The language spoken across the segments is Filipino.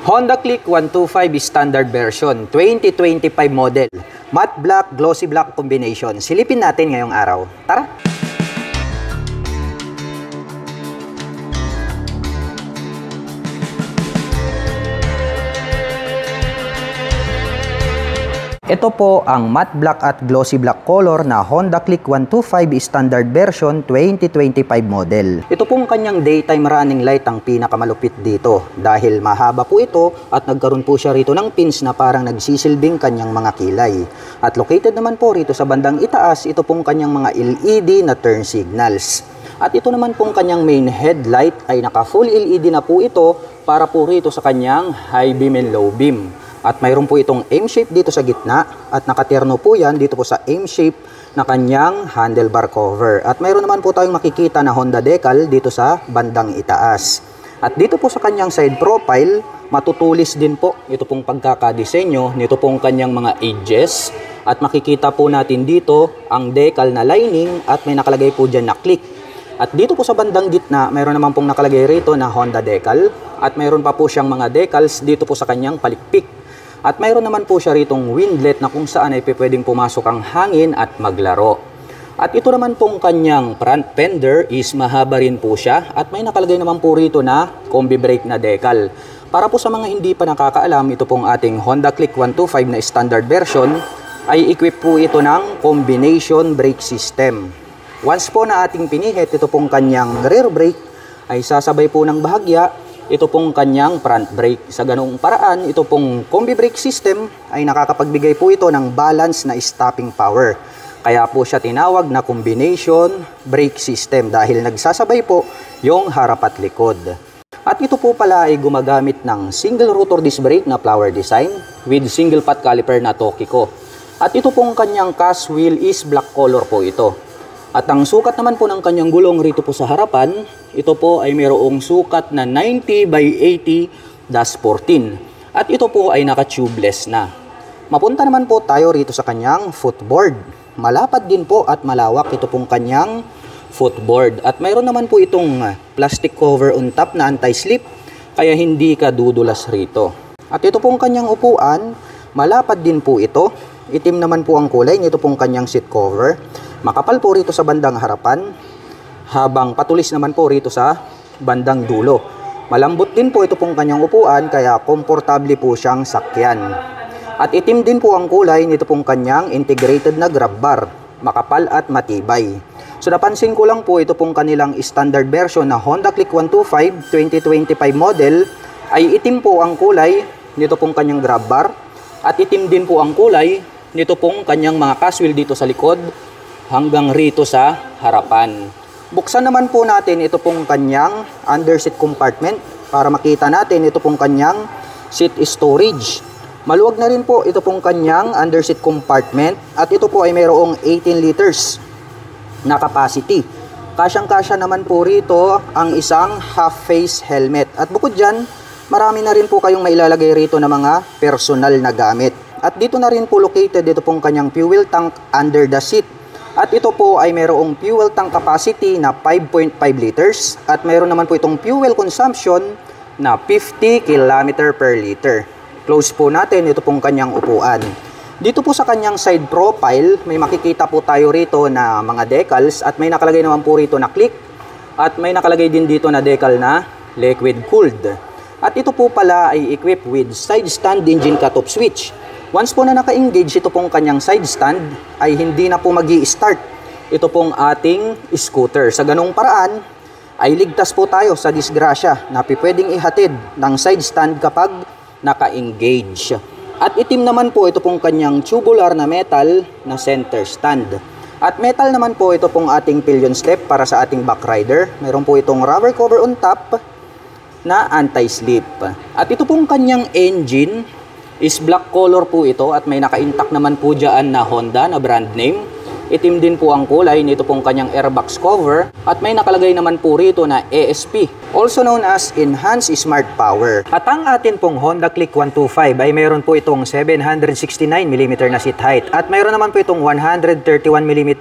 Honda Click 125 standard version, 2025 model. Matte black, glossy black combination. Silipin natin ngayong araw. Tara! Ito po ang matte black at glossy black color na Honda Click 125 standard version 2025 model. Ito pong kanyang daytime running light ang pinakamalupit dito dahil mahaba po ito at nagkaroon po siya rito ng pins na parang nagsisilbing kanyang mga kilay. At located naman po rito sa bandang itaas, ito pong kanyang mga LED na turn signals. At ito naman pong kanyang main headlight ay naka full LED na po ito para po rito sa kanyang high beam and low beam. At mayroon po itong M shape dito sa gitna at nakaterno po yan dito po sa M shape na kanyang handlebar cover. At mayroon naman po tayong makikita na Honda decal dito sa bandang itaas. At dito po sa kanyang side profile, matutulis din po ito pong pagkakadesenyo nito pong kanyang mga edges. At makikita po natin dito ang decal na lining at may nakalagay po dyan na click. At dito po sa bandang gitna, mayroon naman pong nakalagay rito na Honda decal. At mayroon pa po siyang mga decals dito po sa kanyang palikpik. At mayroon naman po siya ritong windlet na kung saan ay pwedeng pumasok ang hangin at maglaro. At ito naman pong kanyang front fender is mahaba rin po siya at may nakalagay naman po rito na combi brake na decal. Para po sa mga hindi pa nakakaalam, ito pong ating Honda Click 125 na standard version ay equip po ito ng combination brake system. Once po na ating pinihit, ito pong kanyang rear brake ay sasabay po ng bahagya ito pong kanyang front brake. Sa ganung paraan, ito pong combi brake system ay nakakapagbigay po ito ng balance na stopping power. Kaya po siya tinawag na combination brake system dahil nagsasabay po yung harap at likod. At ito po pala ay gumagamit ng single rotor disc brake na flower design with single pot caliper na Tokiko. At ito pong kanyang cast wheel is black color po ito. At ang sukat naman po ng kanyang gulong rito po sa harapan, ito po ay mayroong sukat na 90 by 80-14. At ito po ay naka-tubeless na. Mapunta naman po tayo rito sa kanyang footboard. Malapad din po at malawak ito pong kanyang footboard. At mayroon naman po itong plastic cover on top na anti-slip, kaya hindi ka dudulas rito. At ito pong kanyang upuan, malapad din po ito. Itim naman po ang kulay nito pong kanyang seat cover. Makapal po rito sa bandang harapan, habang patulis naman po rito sa bandang dulo. Malambot din po ito pong kanyang upuan, kaya komportable po siyang sakyan. At itim din po ang kulay nito pong kanyang integrated na grab bar, makapal at matibay. So napansin ko lang po ito pong kanilang standard version na Honda Click 125 2025 model ay itim po ang kulay nito pong kanyang grab bar at itim din po ang kulay nito pong kanyang mga cast wheel dito sa likod hanggang rito sa harapan. Buksan naman po natin ito pong kanyang underseat compartment para makita natin ito pong kanyang seat storage. Maluwag na rin po ito pong kanyang underseat compartment at ito po ay mayroong 18 liters na capacity. Kasyang-kasya naman po rito ang isang half-face helmet. At bukod dyan, marami na rin po kayong mailalagay rito na mga personal na gamit. At dito na rin po located ito pong kanyang fuel tank under the seat. At ito po ay mayroong fuel tank capacity na 5.5 liters at mayroon naman po itong fuel consumption na 50 km per liter. Close po natin ito pong kanyang upuan. Dito po sa kanyang side profile, may makikita po tayo rito na mga decals at may nakalagay naman po rito na click at may nakalagay din dito na decal na liquid cooled. At ito po pala ay equipped with side stand engine cutoff switch. Once po na naka-engage ito pong kanyang side stand, ay hindi na po magi-start ito pong ating scooter. Sa ganong paraan, ay ligtas po tayo sa disgrasya na pwedeng ihatid ng side stand kapag naka-engage. At itim naman po ito pong kanyang tubular na metal na center stand. At metal naman po ito pong ating pillion step para sa ating back rider. Meron po itong rubber cover on top na anti-slip. At ito pong kanyang engine is black color po ito at may naka-intact naman po dyan na Honda na brand name. Itim din po ang kulay nito pong kanyang airbox cover at may nakalagay naman po rito na ESP, also known as Enhanced Smart Power. At ang atin pong Honda Click 125 ay mayroon po itong 769mm na seat height at mayroon naman po itong 131mm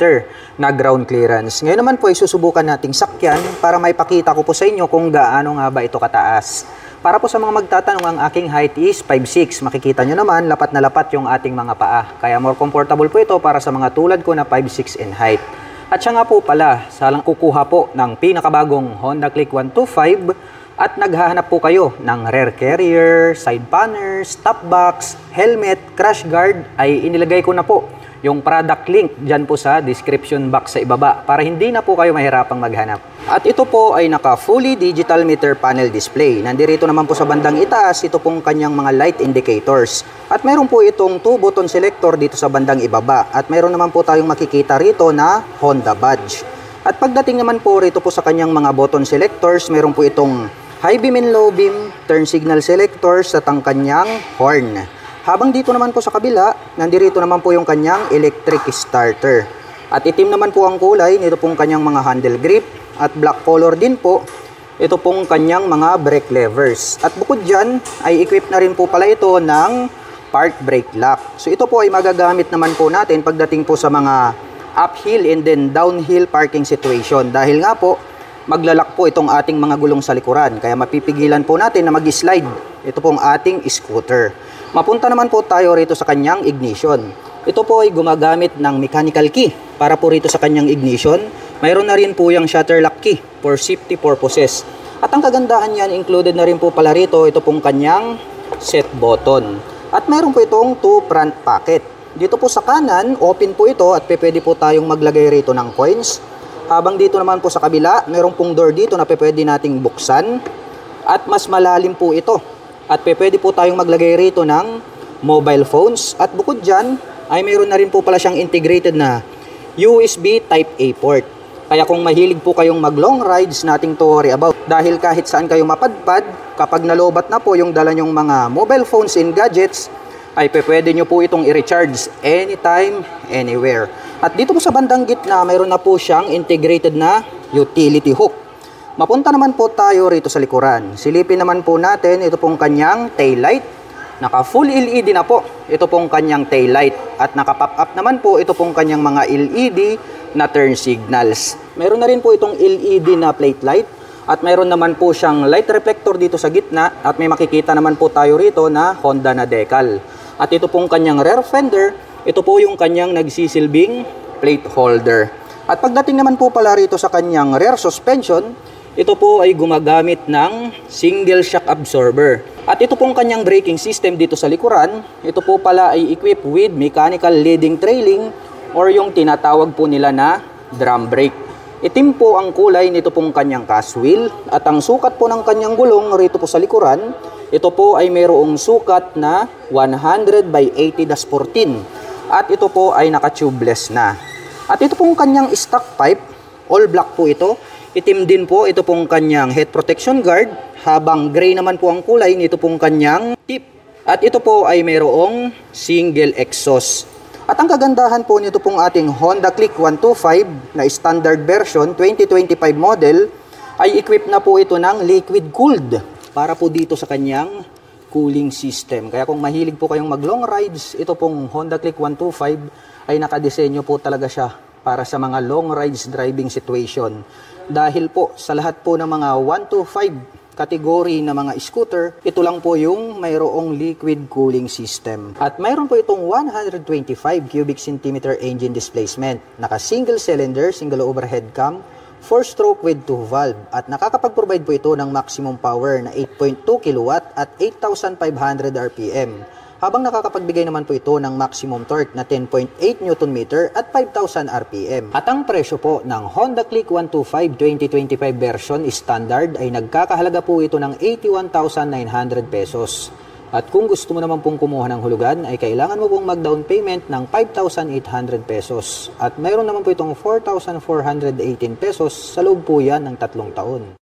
na ground clearance. Ngayon naman po ay susubukan nating sakyan para maipakita ko po sa inyo kung gaano nga ba ito kataas. Para po sa mga magtatanong, ang aking height is 5'6". Makikita nyo naman, lapat na lapat yung ating mga paa. Kaya more comfortable po ito para sa mga tulad ko na 5'6" in height. At siya nga po pala, salang kukuha po ng pinakabagong Honda Click 125 at naghahanap po kayo ng rear carrier, side banners, top box, helmet, crash guard, ay inilagay ko na po yung product link dyan po sa description box sa ibaba para hindi na po kayo mahirapang maghanap. At ito po ay naka fully digital meter panel display. Nandirito naman po sa bandang itaas, ito pong kanyang mga light indicators. At meron po itong 2 button selector dito sa bandang ibaba. At meron naman po tayong makikita rito na Honda badge. At pagdating naman po rito po sa kanyang mga button selectors, meron po itong high beam and low beam, turn signal selectors at ang kanyang horn. Habang dito naman po sa kabila, nandirito naman po yung kanyang electric starter. At itim naman po ang kulay nito pong kanyang mga handle grip. At black color din po, ito pong kanyang mga brake levers. At bukod dyan, ay equip na rin po pala ito ng park brake lock. So ito po ay magagamit naman po natin pagdating po sa mga uphill and then downhill parking situation. Dahil nga po, maglalak po itong ating mga gulong sa likuran. Kaya mapipigilan po natin na mag-slide ito pong ating scooter. Mapunta naman po tayo rito sa kanyang ignition. Ito po ay gumagamit ng mechanical key para po rito sa kanyang ignition. Mayroon na rin po yung shutter lock key for safety purposes. At ang kagandahan yan, included na rin po pala rito ito pong kanyang set button. At mayroon po itong 2 front pocket. Dito po sa kanan, open po ito at pwede po tayong maglagay rito ng coins. Habang dito naman po sa kabila, mayroon pong door dito na pwede nating buksan. At mas malalim po ito. At pwede po tayong maglagay rito ng mobile phones. At bukod dyan, ay mayroon na rin po pala siyang integrated na USB Type-A port. Kaya kung mahilig po kayong mag-long rides, nothing to worry about. Dahil kahit saan kayo mapadpad, kapag nalobat na po yung dala nyong mga mobile phones and gadgets, ay pwede nyo po itong i-recharge anytime, anywhere. At dito po sa bandang gitna, mayroon na po siyang integrated na utility hook. Mapunta naman po tayo rito sa likuran. Silipin naman po natin ito pong kanyang taillight. Naka full LED na po ito pong kanyang taillight. At naka pop up naman po ito pong kanyang mga LED na turn signals. Meron na rin po itong LED na plate light. At meron naman po siyang light reflector dito sa gitna. At may makikita naman po tayo rito na Honda na decal. At ito pong kanyang rear fender, ito po yung kanyang nagsisilbing plate holder. At pagdating naman po pala rito sa kanyang rear suspension, ito po ay gumagamit ng single shock absorber. At ito pong kanyang braking system dito sa likuran, ito po pala ay equipped with mechanical leading trailing or yung tinatawag po nila na drum brake. Itim po ang kulay nito pong kanyang cast wheel at ang sukat po ng kanyang gulong rito po sa likuran, ito po ay mayroong sukat na 100 by 80-14 at ito po ay naka-tubeless na. At ito pong kanyang stock pipe, all black po ito. Itim din po ito pong kanyang head protection guard, habang gray naman po ang kulay nito pong kanyang tip. At ito po ay mayroong single exhaust. At ang kagandahan po nito pong ating Honda Click 125 na standard version 2025 model ay equipped na po ito ng liquid cooled para po dito sa kanyang cooling system. Kaya kung mahilig po kayong mag long rides, ito pong Honda Click 125 ay nakadesenyo po talaga siya para sa mga long rides driving situation. Dahil po sa lahat po ng mga 125 category na mga scooter, ito lang po yung mayroong liquid cooling system. At mayroon po itong 125 cubic centimeter engine displacement. Naka single cylinder, single overhead cam, 4-stroke with 2 valve. At nakakapag-provide po ito ng maximum power na 8.2 kW at 8,500 RPM. Habang nakakapagbigay naman po ito ng maximum torque na 10.8 Nm at 5,000 RPM. At ang presyo po ng Honda Click 125 2025 version standard ay nagkakahalaga po ito ng 81,900 pesos. At kung gusto mo naman pong kumuha ng hulugan, ay kailangan mo pong mag-down payment ng 5,800 pesos. At mayroon naman po itong 4,418 pesos sa loob po yan ng 3 taon.